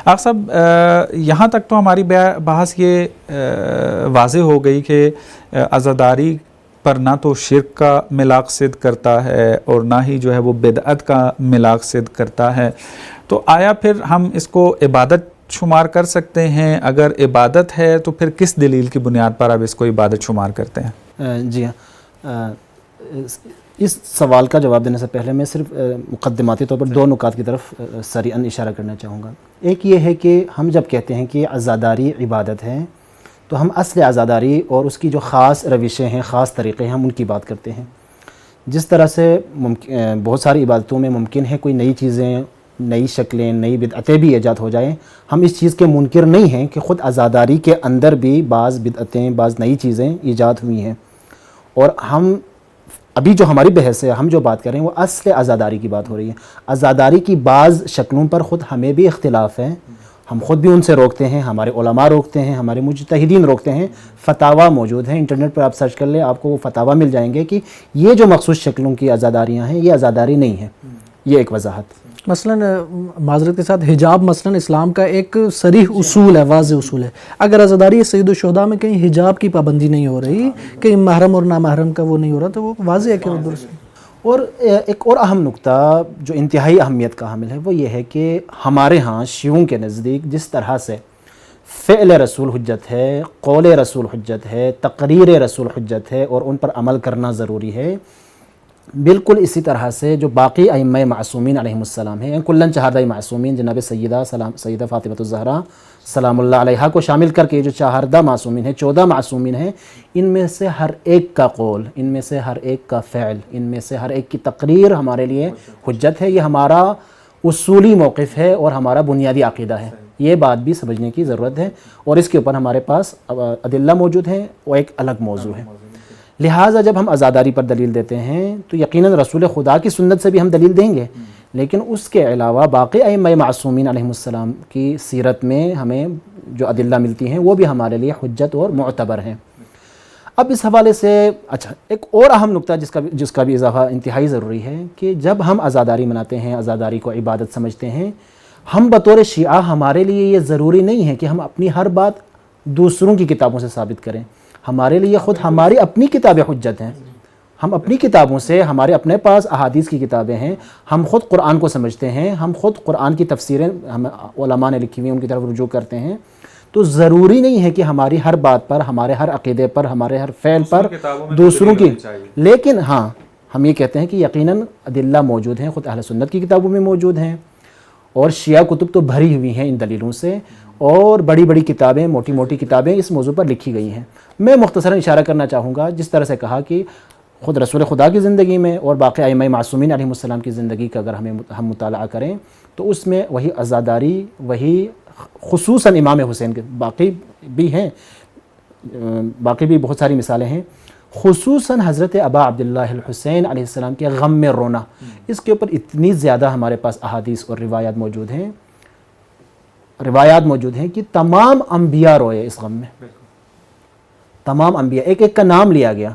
آقا صاحب یہاں تک تو ہماری بحث یہ واضح ہو گئی کہ عزاداری پر نہ تو شرک کا ملاق صد کرتا ہے اور نہ ہی جو ہے وہ بدعت کا ملاق صد کرتا ہے، تو آیا پھر ہم اس کو عبادت شمار کر سکتے ہیں؟ اگر عبادت ہے تو پھر کس دلیل کی بنیاد پر آپ اس کو عبادت شمار کرتے ہیں؟ جی ہاں، اس سوال کا جواب دینے سے پہلے میں صرف مقدماتی طور پر دو نکات کی طرف سریعاً اشارہ کرنا چاہوں گا۔ ایک یہ ہے کہ ہم جب کہتے ہیں کہ عزاداری عبادت ہے تو ہم اصل عزاداری اور اس کی جو خاص روشیں ہیں، خاص طریقے ہیں، ہم ان کی بات کرتے ہیں۔ جس طرح سے بہت ساری عبادتوں میں ممکن ہے کوئی نئی چیزیں، نئی شکلیں، نئی بدعتیں بھی ایجاد ہو جائیں، ہم اس چیز کے منکر نہیں ہیں کہ خود عزاداری کے اندر بھی بعض بدعتیں، بعض نئی چیزیں ایجاد ہوئی ہیں، اور ہم ابھی جو ہماری بحث ہے، ہم جو بات کر رہے ہیں وہ اصل عزاداری کی بات ہو رہی ہے۔ عزاداری کی بعض شکلوں پر خود ہمیں بھی اختلاف ہے، ہم خود بھی ان سے روکتے ہیں، ہمارے علماء روکتے ہیں، ہمارے مجتہدین روکتے ہیں، فتاویٰ موجود ہیں، انٹرنیٹ پر آپ سرچ کر لیں، آپ کو وہ فتاویٰ مل جائیں گے کہ یہ جو مخصوص شکلوں کی عزاداریاں ہیں یہ عزاداری نہیں ہیں۔ یہ ایک وضاحت۔ مثلاً معذرت کے ساتھ حجاب مثلاً اسلام کا ایک صریح اصول ہے، واضح اصول ہے۔ اگر عزاداری سید الشہداء میں کہیں حجاب کی پابندی نہیں ہو رہی، کہیں محرم اور نامحرم کا وہ نہیں ہو رہا، تو وہ واضح ہے کہ وہ درست ہے۔ اور ایک اور اہم نقطہ جو انتہائی اہمیت کا حامل ہے وہ یہ ہے کہ ہمارے ہاں شیعوں کے نزدیک جس طرح سے فعل رسول حجت ہے، قول رسول حجت ہے، تقریر رسول حجت ہے اور ان پر عمل کرنا ضروری ہے، بالکل اسی طرح سے جو باقی ائمہ معصومین علیہم السلام ہیں، کلن چہاردہ معصومین جناب سیدہ فاطمہ الزہرا سلام اللہ علیہا کو شامل کر کے جو چہاردہ معصومین ہیں، 14 معصومین ہیں، ان میں سے ہر ایک کا قول، ان میں سے ہر ایک کا فعل، ان میں سے ہر ایک کی تقریر ہمارے لیے حجت ہے۔ یہ ہمارا اصولی موقف ہے اور ہمارا بنیادی عقیدہ ہے، یہ بات بھی سمجھنے کی ضرورت ہے، اور اس کے اوپر ہمارے پاس ادلہ موجود ہیں، وہ ایک الگ موضوع ہے۔ لہٰذا جب ہم عزاداری پر دلیل دیتے ہیں تو یقیناً رسول خدا کی سنت سے بھی ہم دلیل دیں گے، لیکن اس کے علاوہ باقی ائمہ معصومین علیہم السلام کی سیرت میں ہمیں جو ادلہ ملتی ہیں وہ بھی ہمارے لیے حجت اور معتبر ہیں۔ اب اس حوالے سے ایک اور اہم نقطہ جس کا بھی اضافہ انتہائی ضروری ہے کہ جب ہم عزاداری مناتے ہیں، عزاداری کو عبادت سمجھتے ہیں، ہم بطور شیعہ ہمارے لیے یہ ضروری نہیں ہے کہ ہم اپنی ہر بات دوسروں کی کتابوں سے ثابت کریں۔ ہمارے لیے خود ہماری اپنی کتابیں حجت ہیں، ہم اپنی کتابوں سے، ہمارے اپنے پاس احادیث کی کتابیں ہیں، ہم خود قرآن کو سمجھتے ہیں، ہم خود قرآن کی تفسیریں ہم علماء نے لکھی ہوئی ان کی طرف رجوع کرتے ہیں، تو ضروری نہیں ہے کہ ہماری ہر بات پر، ہمارے ہر عقیدے پر، ہمارے ہر فعل پر دوسروں کی، لیکن ہاں ہم یہ کہتے ہیں کہ یقیناً ادلہ موجود ہیں، خود اہل سنت کی کتابوں میں موجود ہیں، اور شیعہ کتب تو بھری ہوئی ہیں ان دلیلوں سے، اور بڑی بڑی کتابیں، موٹی موٹی کتابیں اس موضوع پر لکھی گئی ہیں۔ میں مختصراً اشارہ کرنا چاہوں گا، جس طرح سے کہا کہ خود رسول خدا کی زندگی میں اور باقی ائمہ معصومین علیہم السلام کی زندگی کا اگر ہم مطالعہ کریں تو اس میں وہی عزاداری، وہی خصوصاً امام حسین کے، باقی بھی بہت ساری مثالیں ہیں، خصوصاً حضرت ابا عبداللہ الحسین علیہ السلام کے غم میں رونا، اس کے اوپر اتنی زیادہ ہمارے پاس احادیث اور روایات موجود ہیں کہ تمام انبیاء روئے اس غم میں، تمام انبیاء، ایک ایک کا نام لیا گیا۔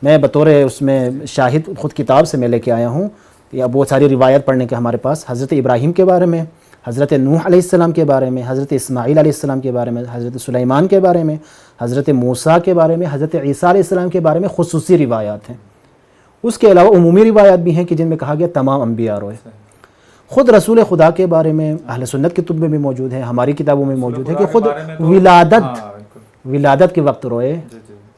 میں بطور اس میں شاہد خود کتاب سے میں لے کے آیا ہوں، یا بہت ساری روایت پڑھنے کے ہمارے پاس، حضرت ابراہیم کے بارے میں، حضرت نوح علیہ السلام کے بارے میں، حضرت اسماعیل علیہ السلام کے بارے میں، حضرت سلیمان کے بارے میں، حضرت موسیٰ کے بارے میں، حضرت عیسیٰ علیہ السلام کے بارے میں خصوصی روایات ہیں۔ اس کے علاوہ عمومی روایات بھی ہیں کہ جن میں کہا گیا تمام انبیاء روئے۔ خود رسول خدا کے بارے میں اہل سنت کی کتب میں بھی موجود ہے، ہماری کتابوں میں موجود ہے کہ خود ولادت کے وقت روئے،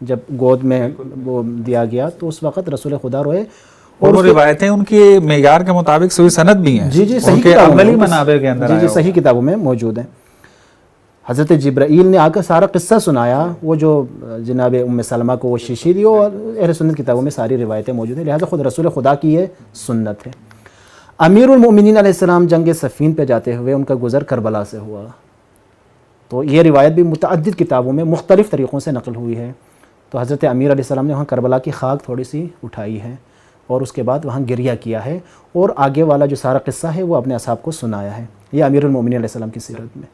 جب گود میں وہ دیا گیا تو اس وقت رسول خدا روئے، اور وہ روایتیں ان کی معیار کے مطابق صحیح سند بھی ہیں، جی صحیح عملی منابع کے اندر، جی صحیح کتابوں میں موجود ہیں۔ حضرت جبرائیل نے آ کر سارا قصہ سنایا، وہ جو جناب ام سلمہ کو وہ شیشی دی، اور اہل سنت کتابوں میں ساری روایتیں موجود ہیں، لہذا خود رسول خدا کی یہ سنت ہے۔ امیر المؤمنین علیہ السلام جنگ صفین پہ جاتے ہوئے ان کا گزر کربلا سے ہوا، تو یہ روایت بھی متعدد کتابوں میں مختلف طریقوں سے نقل ہوئی ہے۔ تو حضرت امیر علیہ السلام نے وہاں کربلا کی خاک تھوڑی سی اٹھائی ہے، اور اس کے بعد وہاں گریہ کیا ہے، اور آگے والا جو سارا قصہ ہے وہ اپنے اصحاب کو سنایا ہے۔ یہ امیر المؤمنین علیہ السلام کی سیرت میں۔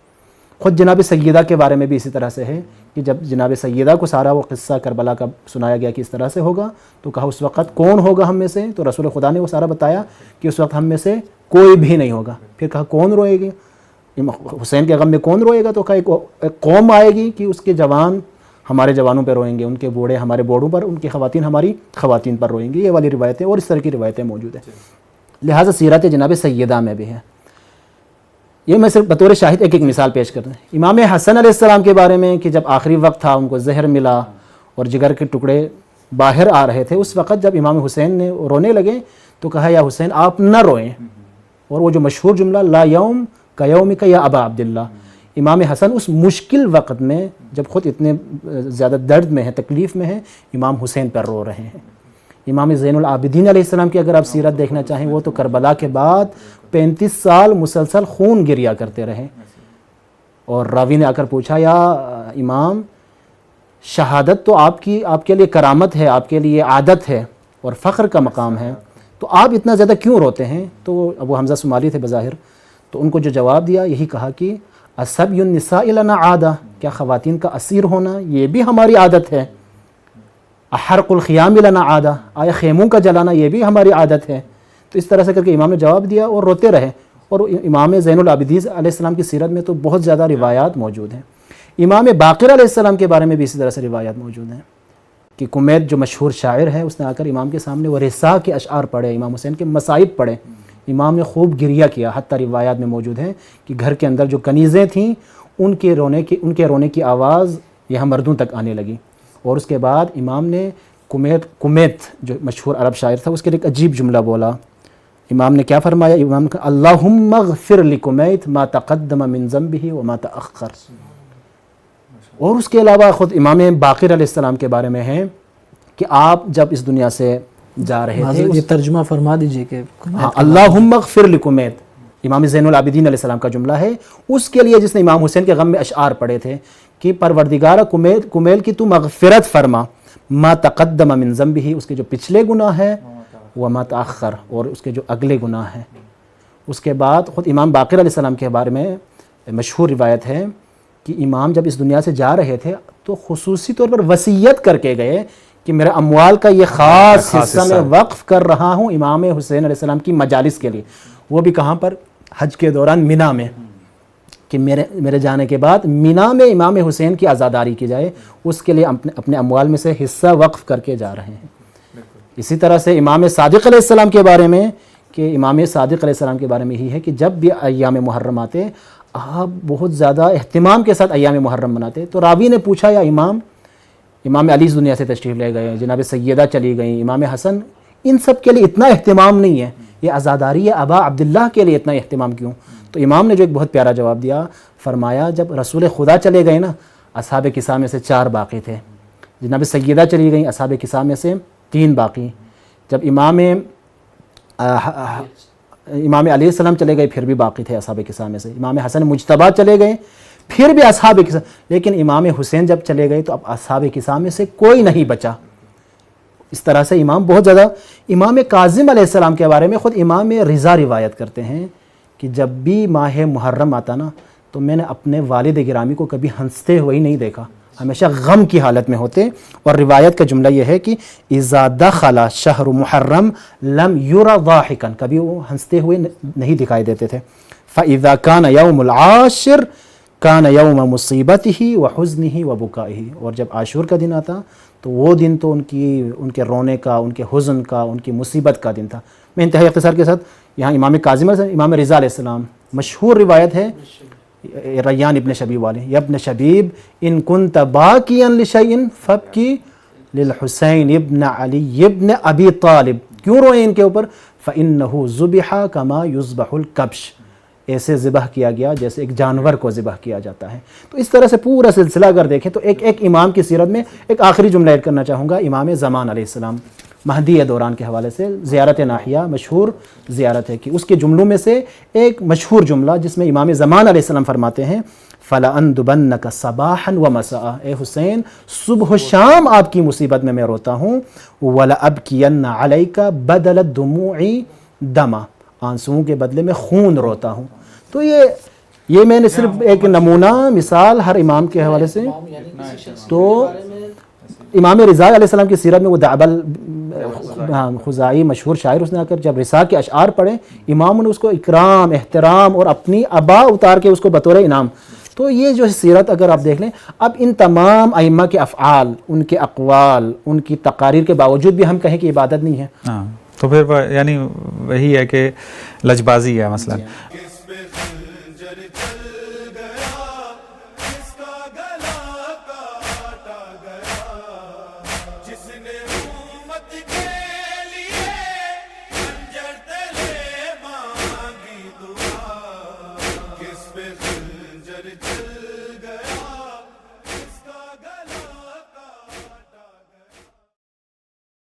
خود جناب سیدہ کے بارے میں بھی اسی طرح سے ہے کہ جب جناب سیدہ کو سارا وہ قصہ کربلا کا سنایا گیا کہ اس طرح سے ہوگا، تو کہا اس وقت کون ہوگا ہم میں سے، تو رسول خدا نے وہ سارا بتایا کہ اس وقت ہم میں سے کوئی بھی نہیں ہوگا۔ پھر کہا کون روئے گی، حسین کے غم میں کون روئے گا؟ تو کہا ایک قوم آئے گی کہ اس کے جوان ہمارے جوانوں پہ روئیں گے، ان کے بوڑھے ہمارے بوڑھوں پر، ان کی خواتین ہماری خواتین پر روئیں گی. یہ والی روایتیں اور اس طرح کی روایتیں موجود ہیں. لہٰذا سیرت جناب سیدہ میں بھی ہے. یہ میں صرف بطور شاہد ایک مثال پیش کر رہا ہوں. امام حسن علیہ السلام کے بارے میں کہ جب آخری وقت تھا، ان کو زہر ملا اور جگر کے ٹکڑے باہر آ رہے تھے، اس وقت جب امام حسین نے رونے لگے تو کہا یا حسین آپ نہ روئیں. اور وہ جو مشہور جملہ لا یوم کا یوم کا یا ابا عبداللہ، امام حسن اس مشکل وقت میں جب خود اتنے زیادہ درد میں ہیں، تکلیف میں ہیں، امام حسین پر رو رہے ہیں. امام زین العابدین علیہ السلام کی اگر آپ سیرت دیکھنا چاہیں، وہ تو کربلا کے بعد 35 سال مسلسل خون گریا کرتے رہے. اور راوی نے آ کر پوچھا یا امام شہادت تو آپ کے لیے کرامت ہے، آپ کے لیے عادت ہے اور فخر کا مقام ہے، تو آپ اتنا زیادہ کیوں روتے ہیں؟ تو ابو حمزہ صومالی تھے بظاہر، تو ان کو جو جواب دیا یہی کہا کہ اصبی النساء لنا عادہ، کیا خواتین کا اسیر ہونا یہ بھی ہماری عادت ہے. احرق الخیام لنا عادہ، آیا خیموں کا جلانا یہ بھی ہماری عادت ہے. تو اس طرح سے کر کے امام نے جواب دیا اور روتے رہے. اور امام زین العابدین علیہ السلام کی سیرت میں تو بہت زیادہ روایات موجود ہیں. امام باقر علیہ السلام کے بارے میں بھی اسی طرح سے روایات موجود ہیں کہ کمیت جو مشہور شاعر ہے، اس نے آ کر امام کے سامنے وہ رسا کے اشعار پڑھے، امام حسین کے مصائب پڑھے. امام نے خوب گریہ کیا. حتیٰ روایات میں موجود ہے کہ گھر کے اندر جو کنیزیں تھیں ان کے رونے کی آواز یہاں مردوں تک آنے لگی. اور اس کے بعد امام نے کمیت جو مشہور عرب شاعر تھا، اس کے لیے ایک عجیب جملہ بولا. امام نے کیا فرمایا؟ امام نے کہا اللہم اغفر لکمیت ما تقدم من ذنبہ وما تأخر. اور اس کے علاوہ خود امام باقر علیہ السلام کے بارے میں ہے کہ آپ جب اس دنیا سے جا رہے تھے، یہ ترجمہ فرما دیجئے کہ اللہم اغفر لکمیت امام زین العابدین علیہ السلام کا جملہ ہے اس کے لیے جس نے امام حسین کے غم میں اشعار پڑھے تھے کہ پروردگار کمیل کی تو مغفرت فرما، ما تقدم من ذنبہ، اس کے جو پچھلے گناہ ہیں، وما تأخر، اور اس کے جو اگلے گناہ ہیں. اس کے بعد خود امام باقر علیہ السلام کے بارے میں مشہور روایت ہے کہ امام جب اس دنیا سے جا رہے تھے تو خصوصی طور پر وصیت کر کے گئے کہ میرا اموال کا یہ خاص حصہ میں وقف کر رہا ہوں امام حسین علیہ السلام کی مجالس کے لیے. وہ بھی کہاں پر؟ حج کے دوران مینا میں، کہ میرے جانے کے بعد مینا میں امام حسین کی عزاداری کی جائے، اس کے لیے اپنے اموال میں سے حصہ وقف کر کے جا رہے ہیں. اسی طرح سے امام صادق علیہ السلام کے بارے میں کہ امام صادق علیہ السلام کے بارے میں یہی ہے کہ جب بھی ایام محرم آتے آپ بہت زیادہ اہتمام کے ساتھ ایام محرم مناتے. تو راوی نے پوچھا یا امام علی اس دنیا سے تشریف لے گئے، جناب سیدہ چلی گئیں، امام حسن، ان سب کے لیے اتنا اہتمام نہیں ہے، یہ عزاداری ابا عبداللہ کے لیے اتنا اہتمام کیوں؟ تو امام نے جو ایک بہت پیارا جواب دیا، فرمایا جب رسول خدا چلے گئے نا، اصحاب کساء میں سے 4 باقی تھے. جناب سیدہ چلی گئیں، اصحاب کساء میں سے 3 باقی. جب امام علیہ السلام چلے گئے پھر بھی باقی تھے اصحاب کساء میں سے. امام حسن مجتبیٰ چلے گئے پھر بھی اصحاب کساء، لیکن امام حسین جب چلے گئے تو اب اصحاب کساء میں سے کوئی نہیں بچا. اس طرح سے امام بہت زیادہ. امام کاظم علیہ السلام کے بارے میں خود امام رضا روایت کرتے ہیں کہ جب بھی ماہ محرم آتا نا تو میں نے اپنے والد گرامی کو کبھی ہنستے ہوئے ہی نہیں دیکھا، ہمیشہ غم کی حالت میں ہوتے. اور روایت کا جملہ یہ ہے کہ اذا دخل شہر محرم لم یرى ضاحکا، کبھی وہ ہنستے ہوئے نہیں دکھائی دیتے تھے. فاذا كان يوم العاشر كان يوم مصیبته وحزنه وبكائه، اور جب عاشور کا دن آتا تو وہ دن تو ان کے رونے کا، ان کے حزن کا، ان کی مصیبت کا دن تھا. میں انتہائی اختصار کے ساتھ یہاں امام کاظم امام رضا علیہ السلام مشہور روایت ہے ریان ابن شبیب والے، یا ابن شبیب ان کنت باکیا لشیء فابکی للحسین ابن علی ابن ابی طالب. کیوں روئے ان کے اوپر؟ فإنہ ذبح کما یذبح الکبش، ایسے ذبح کیا گیا جیسے ایک جانور کو ذبح کیا جاتا ہے. تو اس طرح سے پورا سلسلہ اگر دیکھیں تو ایک امام کی سیرت میں ایک آخری جملہ ایڈ کرنا چاہوں گا. امام زمان علیہ السلام مہدی دوران کے حوالے سے زیارت ناحیہ مشہور زیارت ہے کہ اس کے جملوں میں سے ایک مشہور جملہ جس میں امام زمان علیہ السلام فرماتے ہیں فَلَأَنْدُبَنَّكَ صَبَاحًا وَمَسَاءً، اے حسین صبح و شام آپ کی مصیبت میں روتا ہوں. وَلَأَبْكِيَنَّ عَلَيْكَ بَدَلَ الدُّمُوعِ دَمًا، آنسوؤں کے بدلے میں خون روتا ہوں. تو یہ میں نے صرف ایک نمونہ مثال ہر امام کے حوالے سے. تو امام رضا علیہ السلام کی سیرت میں وہ ہاں خزائی مشہور شاعر، اس نے آ کر جب رسا کے اشعار پڑھے امام نے اس کو اکرام احترام اور اپنی ابا اتار کے اس کو بطور انعام. تو یہ جو سیرت اگر آپ دیکھ لیں، اب ان تمام ائمہ کے افعال، ان کے اقوال، ان کی تقاریر کے باوجود بھی ہم کہیں کہ عبادت نہیں ہے. ہاں تو پھر یعنی وہی ہے کہ لجبازی ہے مثلا.